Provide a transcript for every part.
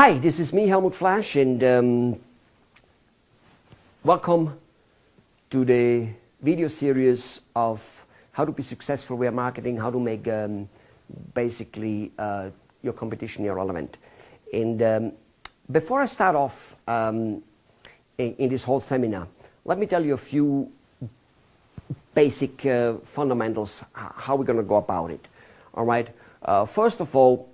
Hi, this is me, Helmut Flasch, and welcome to the video series of how to be successful via marketing, how to make basically your competition irrelevant. And before I start off in this whole seminar, let me tell you a few basic fundamentals, how we're going to go about it. All right. First of all,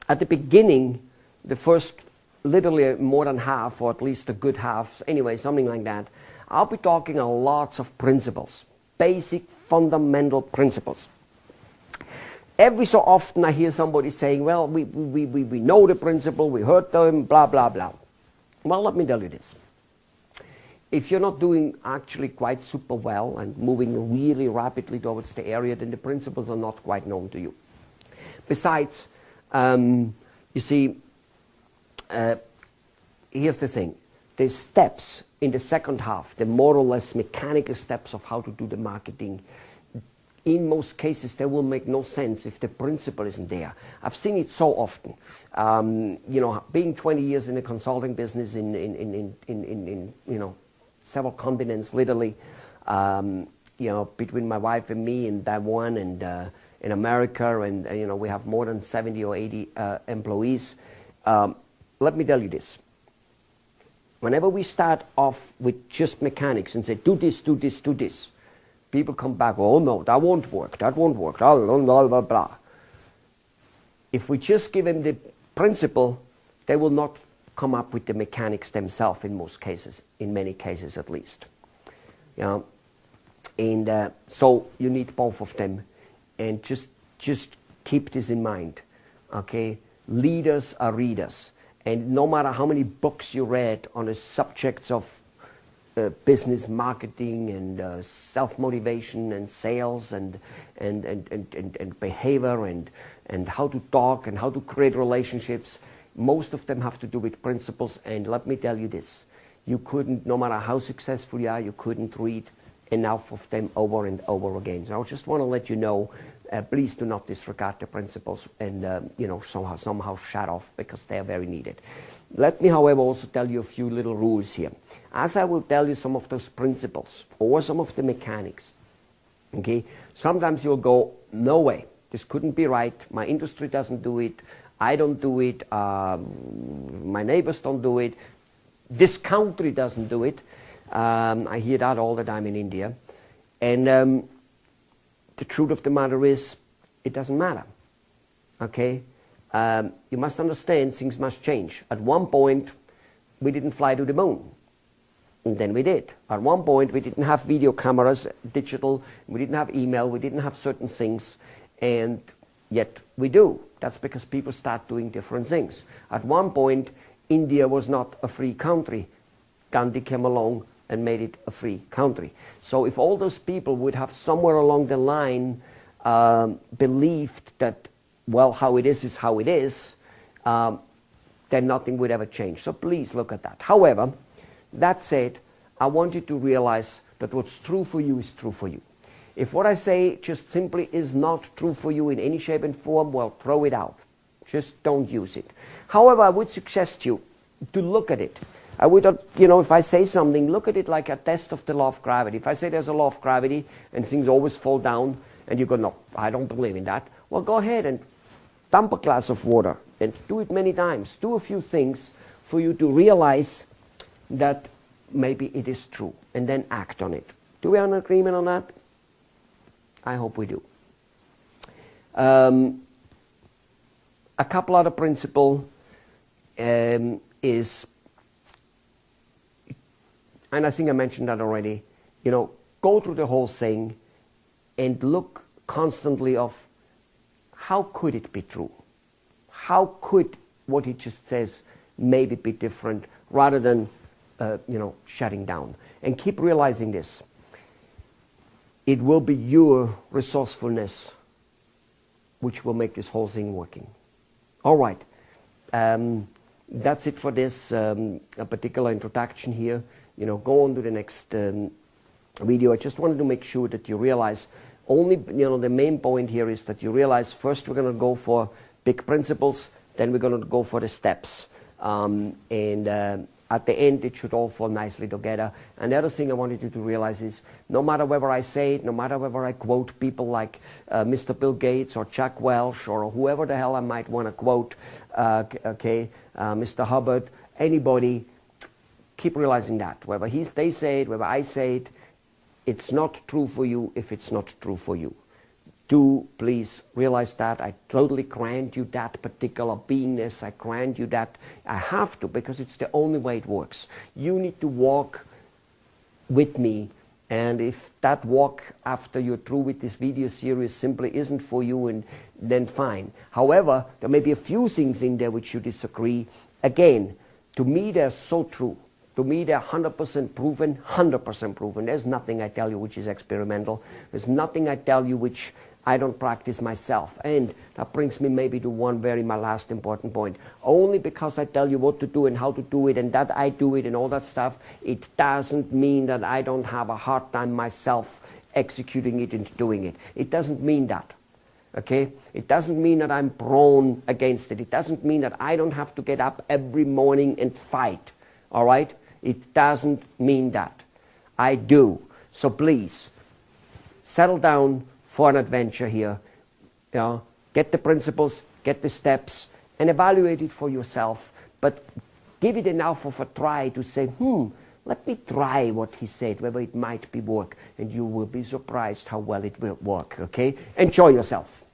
at the beginning, the first literally more than half, or at least a good half, anyway, something like that, I'll be talking a lots of principles, basic fundamental principles. Every so often I hear somebody saying, well, we know the principle, we heard them, blah, blah, blah. Well, let me tell you this. If you're not doing actually quite super well and moving really rapidly towards the area, then the principles are not quite known to you. Besides, you see, here's the thing. The steps in the second half, the more or less mechanical steps of how to do the marketing, in most cases they will make no sense if the principle isn't there. I've seen it so often. You know, being 20 years in the consulting business in you know, several continents, literally, you know, between my wife and me in Taiwan and in America, and you know, we have more than 70 or 80 employees. Let me tell you this. Whenever we start off with just mechanics and say, do this, do this, do this, people come back, oh no, that won't work, blah, blah, blah, blah. If we just give them the principle, they will not come up with the mechanics themselves in most cases, in many cases at least. You know? And so you need both of them. And just keep this in mind, okay? Leaders are readers. And no matter how many books you read on the subjects of business marketing and self-motivation and sales and behavior and how to talk and how to create relationships, most of them have to do with principles. And let me tell you this, you couldn't, no matter how successful you are, you couldn't read enough of them over and over again. So I just want to let you know, please do not disregard the principles and you know, somehow shut off, because they are very needed. Let me, however, also tell you a few little rules here. As I will tell you some of those principles or some of the mechanics, okay, sometimes you'll go, no way, this couldn't be right, my industry doesn't do it, I don't do it, my neighbors don't do it, this country doesn't do it. I hear that all the time in India. And the truth of the matter is, it doesn't matter. Okay? You must understand, things must change. At one point, we didn't fly to the moon. And then we did. At one point, we didn't have video cameras, digital, we didn't have email, we didn't have certain things. And yet we do. That's because people start doing different things. At one point, India was not a free country. Gandhi came along and made it a free country. So if all those people would have somewhere along the line believed that, well, how it is how it is, then nothing would ever change. So please look at that. However, that said, I want you to realize that what's true for you is true for you. If what I say just simply is not true for you in any shape and form, well, throw it out. Just don't use it. However, I would suggest you to look at it. I would, you know, if I say something, look at it like a test of the law of gravity. If I say there's a law of gravity and things always fall down and you go, no, I don't believe in that. Well, go ahead and dump a glass of water and do it many times. Do a few things for you to realize that maybe it is true, and then act on it. Do we have an agreement on that? I hope we do. A couple other principles is, and I think I mentioned that already, you know, go through the whole thing and look constantly of how could it be true? How could what he just says maybe be different, rather than, you know, shutting down. And keep realizing this. It will be your resourcefulness which will make this whole thing working. All right. That's it for this particular introduction here. You know, go on to the next video. I just wanted to make sure that you realize only, you know, the main point here is that you realize first we're going to go for big principles, then we're going to go for the steps. At the end, it should all fall nicely together. And the other thing I wanted you to realize is, no matter whether I say it, no matter whether I quote people like Mr. Bill Gates or Jack Welch or whoever the hell I might want to quote, Mr. Hubbard, anybody, keep realizing that. Whether they say it, whether I say it, it's not true for you if it's not true for you. Do please realize that. I totally grant you that particular beingness. I grant you that. I have to, because it's the only way it works. You need to walk with me, and if that walk after you're through with this video series simply isn't for you, and then fine. However, there may be a few things in there which you disagree. Again, to me they're so true. To me, they're 100% proven, 100% proven. There's nothing I tell you which is experimental. There's nothing I tell you which I don't practice myself. And that brings me maybe to my last important point. Only because I tell you what to do and how to do it and that I do it and all that stuff, it doesn't mean that I don't have a hard time myself executing it and doing it. It doesn't mean that. Okay? It doesn't mean that I'm prone against it. It doesn't mean that I don't have to get up every morning and fight. All right? It doesn't mean that. I do. So please, settle down for an adventure here. You know, get the principles, get the steps, and evaluate it for yourself. But give it enough of a try to say, let me try what he said, whether it might be work. And you will be surprised how well it will work, okay? Enjoy yourself.